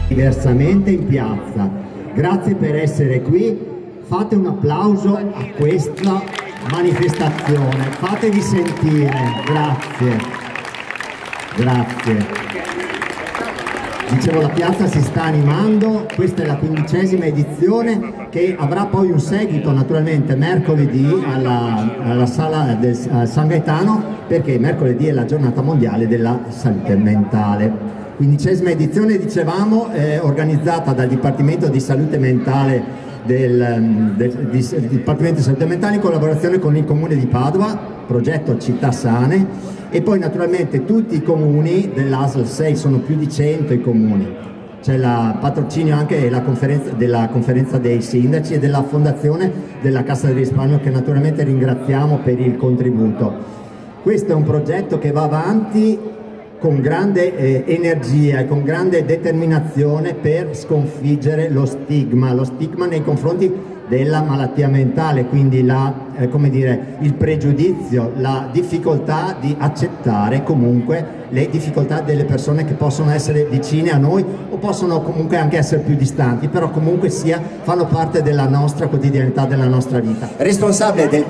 diversamente in piazza. Grazie per essere qui, fate un applauso a questa manifestazione, fatevi sentire, grazie. Dicevo, la piazza si sta animando, questa è la 15ª edizione che avrà poi un seguito naturalmente mercoledì alla sala del San Gaetano, perché mercoledì è la giornata mondiale della salute mentale. 15ª edizione, dicevamo, organizzata dal Dipartimento di Salute Mentale Dipartimento di Salute Mentale in collaborazione con il Comune di Padova, progetto Città Sane, e poi naturalmente tutti i comuni dell'ASL 6, sono più di 100 i comuni. C'è il patrocinio anche della conferenza dei sindaci e della fondazione della Cassa di Risparmio, che naturalmente ringraziamo per il contributo. Questo è un progetto che va avanti con grande energia e con grande determinazione per sconfiggere lo stigma nei confronti della malattia mentale, quindi il pregiudizio, la difficoltà di accettare comunque le difficoltà delle persone che possono essere vicine a noi o possono comunque anche essere più distanti, però comunque fanno parte della nostra quotidianità, della nostra vita. Responsabile di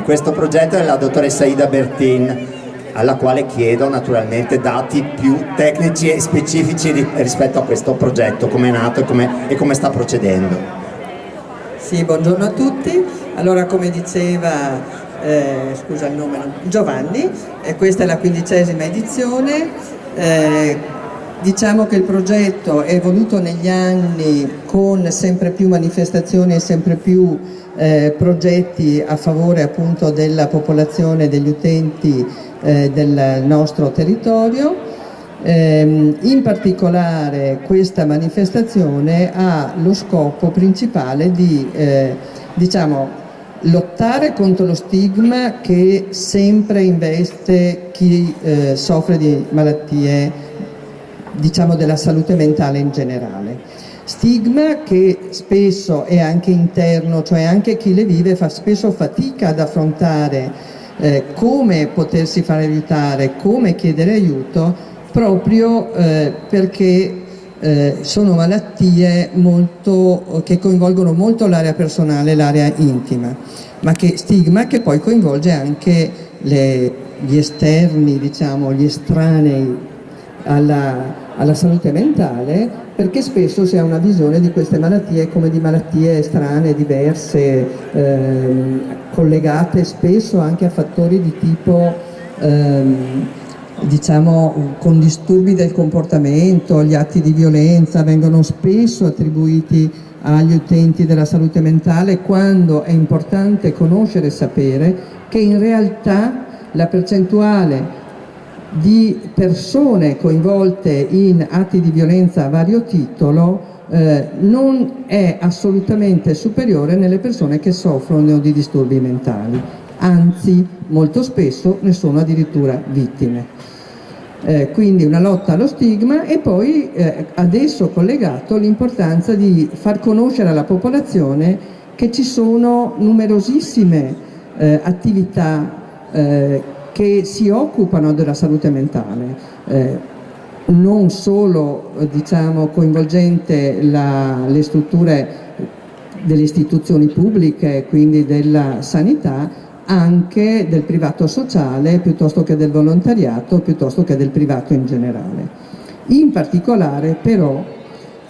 questo progetto è la dottoressa Ida Bertin, alla quale chiedo naturalmente dati più tecnici e specifici rispetto a questo progetto, come è nato e come sta procedendo. Sì, buongiorno a tutti. Allora, come diceva scusa il nome, Giovanni, questa è la 15ª edizione. Diciamo che il progetto è evoluto negli anni con sempre più manifestazioni e sempre più progetti a favore appunto della popolazione, degli utenti del nostro territorio. In particolare questa manifestazione ha lo scopo principale di lottare contro lo stigma che sempre investe chi soffre di malattie della salute mentale in generale. Stigma che spesso è anche interno, cioè anche chi le vive fa spesso fatica ad affrontare come potersi fare aiutare, come chiedere aiuto, proprio perché sono malattie che coinvolgono molto l'area personale, l'area intima, stigma che poi coinvolge anche gli esterni, gli estranei alla salute mentale, perché spesso si ha una visione di queste malattie come di malattie estranee, diverse, collegate spesso anche a fattori di tipo con disturbi del comportamento. Gli atti di violenza vengono spesso attribuiti agli utenti della salute mentale, quando è importante conoscere e sapere che in realtà la percentuale di persone coinvolte in atti di violenza a vario titolo non è assolutamente superiore nelle persone che soffrono di disturbi mentali, anzi molto spesso ne sono addirittura vittime. Quindi una lotta allo stigma, e poi adesso collegato l'importanza di far conoscere alla popolazione che ci sono numerosissime attività che si occupano della salute mentale, non solo coinvolgente le strutture delle istituzioni pubbliche, quindi della sanità, anche del privato sociale, piuttosto che del volontariato, piuttosto che del privato in generale. In particolare però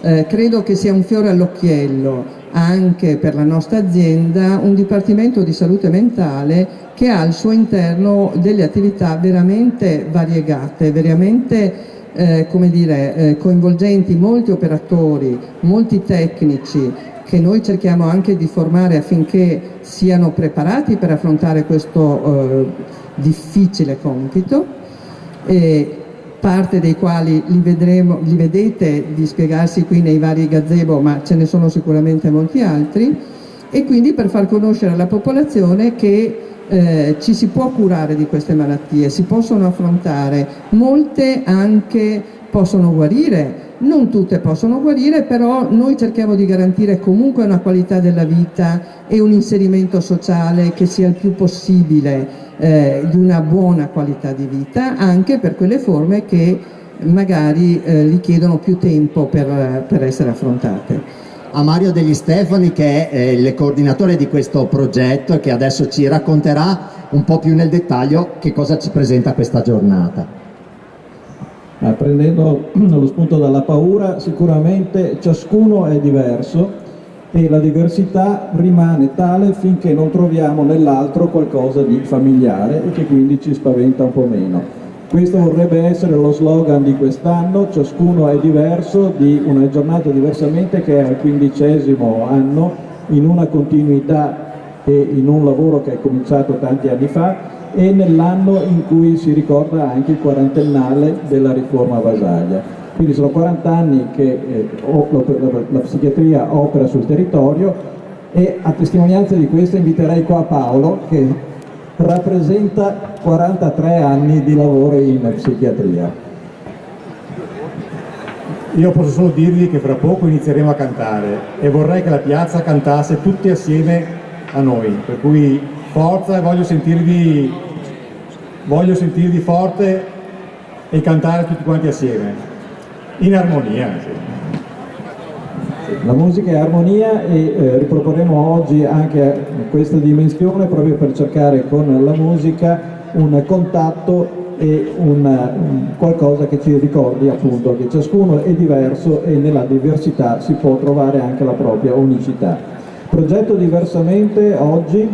credo che sia un fiore all'occhiello anche per la nostra azienda un Dipartimento di Salute Mentale che ha al suo interno delle attività veramente variegate, veramente coinvolgenti molti operatori, molti tecnici, che noi cerchiamo anche di formare affinché siano preparati per affrontare questo difficile compito, e parte dei quali li vedete di spiegarsi qui nei vari gazebo, ma ce ne sono sicuramente molti altri, e quindi per far conoscere alla popolazione che ci si può curare di queste malattie, si possono affrontare, molte anche possono guarire. Non tutte possono guarire, però noi cerchiamo di garantire comunque una qualità della vita e un inserimento sociale che sia il più possibile di una buona qualità di vita, anche per quelle forme che magari gli chiedono più tempo per essere affrontate. A Mario Degli Stefani, che è il coordinatore di questo progetto e che adesso ci racconterà un po' più nel dettaglio che cosa ci presenta questa giornata. Prendendo lo spunto dalla paura, sicuramente ciascuno è diverso e la diversità rimane tale finché non troviamo nell'altro qualcosa di familiare e che quindi ci spaventa un po' meno. Questo vorrebbe essere lo slogan di quest'anno: ciascuno è diverso, di una giornata diversamente, che è al 15° anno, in una continuità e in un lavoro che è cominciato tanti anni fa, e nell'anno in cui si ricorda anche il 40ennale della riforma Basaglia. Quindi sono 40 anni che la psichiatria opera sul territorio, e a testimonianza di questo inviterei qua Paolo, che rappresenta 43 anni di lavoro in psichiatria. Io posso solo dirvi che fra poco inizieremo a cantare e vorrei che la piazza cantasse tutti assieme a noi, per cui forza, e voglio sentirvi forte e cantare tutti quanti assieme, in armonia. La musica è armonia, e riproporremo oggi anche questa dimensione proprio per cercare con la musica un contatto e un qualcosa che ci ricordi appunto che ciascuno è diverso e nella diversità si può trovare anche la propria unicità. Progetto Diversamente oggi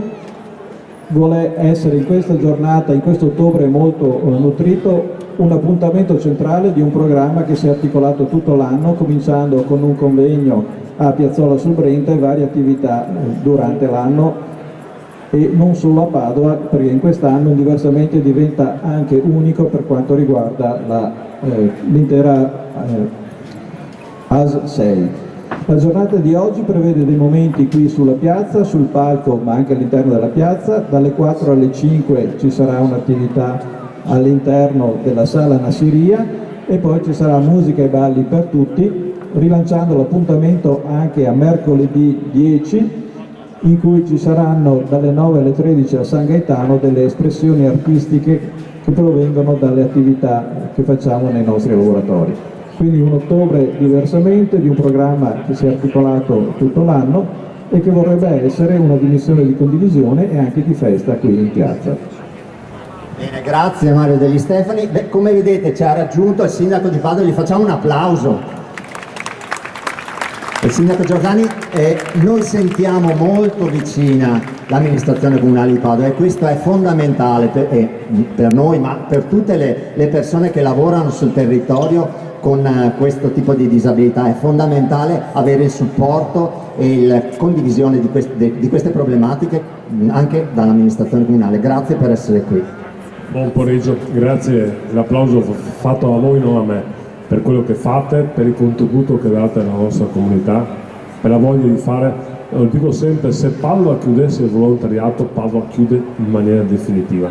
vuole essere, in questa giornata, in questo ottobre molto nutrito, un appuntamento centrale di un programma che si è articolato tutto l'anno, cominciando con un convegno a Piazzola sul Brenta e varie attività durante l'anno, e non solo a Padova, perché in quest'anno Diversamente diventa anche unico per quanto riguarda l'intera AS 6. La giornata di oggi prevede dei momenti qui sulla piazza, sul palco, ma anche all'interno della piazza. Dalle 4 alle 5 ci sarà un'attività all'interno della sala Nassiria, e poi ci sarà musica e balli per tutti, rilanciando l'appuntamento anche a mercoledì 10, in cui ci saranno dalle 9 alle 13 a San Gaetano delle espressioni artistiche che provengono dalle attività che facciamo nei nostri laboratori. Quindi un ottobre diversamente, di un programma che si è articolato tutto l'anno e che vorrebbe essere una dimensione di condivisione e anche di festa qui in piazza. Bene, grazie Mario Degli Stefani. Beh, come vedete ci ha raggiunto il sindaco di Padova, gli facciamo un applauso. Il sindaco Giordani, noi sentiamo molto vicina l'amministrazione comunale di Padova, e questo è fondamentale per noi, ma per tutte le persone che lavorano sul territorio con questo tipo di disabilità. È fondamentale avere il supporto e la condivisione di queste problematiche anche dall'amministrazione comunale. Grazie per essere qui. Buon pomeriggio, grazie, l'applauso fatto a voi, non a me, per quello che fate, per il contributo che date alla nostra comunità, per la voglia di fare. Lo dico sempre: se Padova chiudesse il volontariato, Padova chiude in maniera definitiva.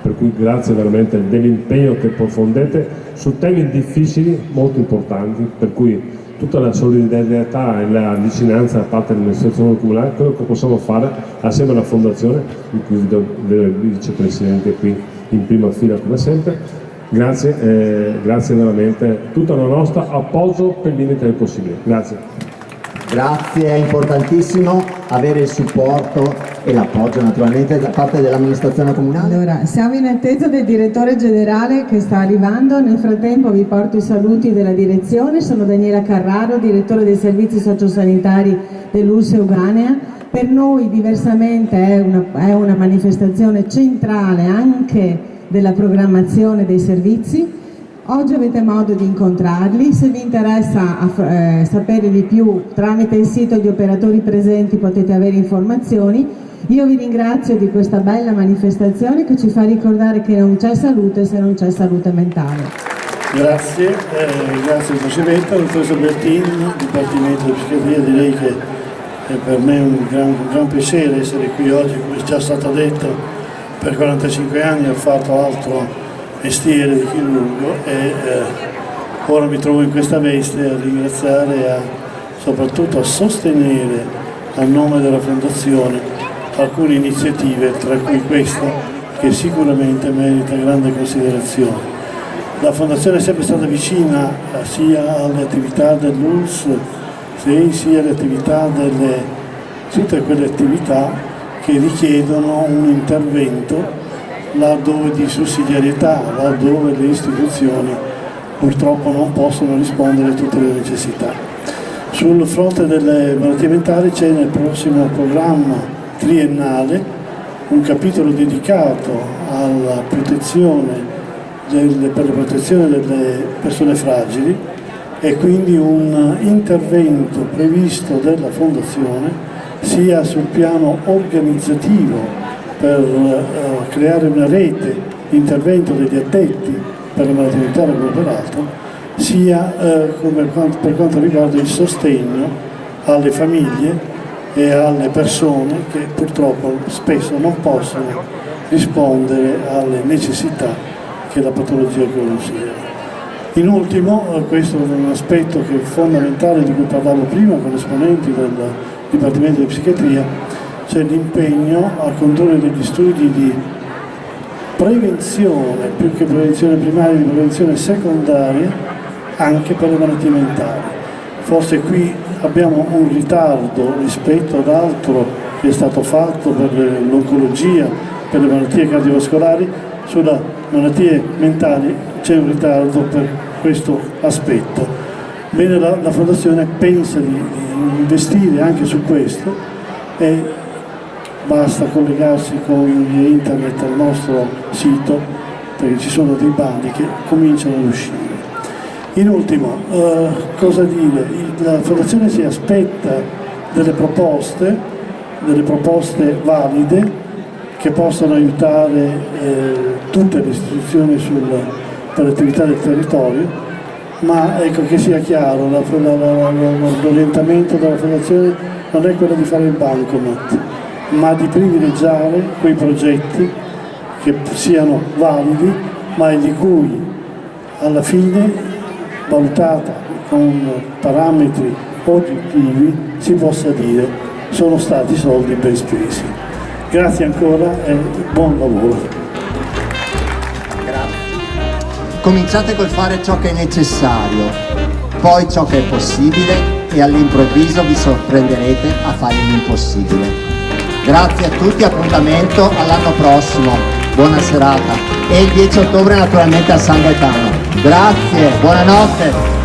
Per cui grazie veramente dell'impegno che profondete su temi difficili, molto importanti, per cui tutta la solidarietà e la vicinanza da parte dell'amministrazione comunale, quello che possiamo fare assieme alla Fondazione, in cui vedo il vicepresidente qui in prima fila come sempre. Grazie, grazie veramente, tutto il nostro appoggio per il limite del possibile. Grazie. Grazie, è importantissimo avere il supporto e l'appoggio naturalmente da parte dell'amministrazione comunale. Allora, siamo in attesa del direttore generale che sta arrivando. Nel frattempo vi porto i saluti della direzione. Sono Daniela Carraro, direttore dei servizi sociosanitari dell'ULSS Euganea. Per noi Diversamente è una manifestazione centrale anche della programmazione dei servizi. Oggi avete modo di incontrarli, se vi interessa sapere di più tramite il sito di operatori presenti potete avere informazioni. Io vi ringrazio di questa bella manifestazione che ci fa ricordare che non c'è salute se non c'è salute mentale. Grazie, grazie Presidente, dottoressa Bertini, Dipartimento di Psichiatria. Direi che per me è un gran piacere essere qui oggi, come è già stato detto, per 45 anni ho fatto altro mestiere di chirurgo e ora mi trovo in questa veste a ringraziare e soprattutto a sostenere a nome della Fondazione alcune iniziative, tra cui questa che sicuramente merita grande considerazione. La Fondazione è sempre stata vicina sia alle attività dell'ULSS, sia alle attività tutte quelle attività che richiedono un intervento laddove di sussidiarietà, laddove le istituzioni purtroppo non possono rispondere a tutte le necessità. Sul fronte delle malattie mentali c'è nel prossimo programma triennale un capitolo dedicato alla protezione per la protezione delle persone fragili e quindi un intervento previsto dalla Fondazione sia sul piano organizzativo per creare una rete di intervento degli addetti per la malattia mentale come per altro, sia per quanto riguarda il sostegno alle famiglie e alle persone che purtroppo spesso non possono rispondere alle necessità che la patologia considera. In ultimo, questo è un aspetto che è fondamentale di cui parlavo prima con esponenti del Dipartimento di Psichiatria, c'è l'impegno a condurre degli studi di prevenzione, più che prevenzione primaria, di prevenzione secondaria anche per le malattie mentali. Forse qui abbiamo un ritardo rispetto ad altro che è stato fatto per l'oncologia, per le malattie cardiovascolari. Sulle malattie mentali c'è un ritardo per questo aspetto. Bene, la Fondazione pensa di investire anche su questo e basta collegarsi con via internet al nostro sito, perché ci sono dei bandi che cominciano ad uscire. In ultimo, cosa dire? La Fondazione si aspetta delle proposte valide che possano aiutare tutte le istituzioni per l'attività del territorio, ma ecco che sia chiaro, l'orientamento della Fondazione non è quello di fare il bancomat, ma di privilegiare quei progetti che siano validi, ma di cui alla fine, valutata con parametri oggettivi, si possa dire sono stati soldi ben spesi. Grazie ancora e buon lavoro. Grazie. Cominciate col fare ciò che è necessario, poi ciò che è possibile e all'improvviso vi sorprenderete a fare l'impossibile. Grazie a tutti, appuntamento all'anno prossimo, buona serata e il 10 ottobre naturalmente a San Gaetano. Grazie, buonanotte.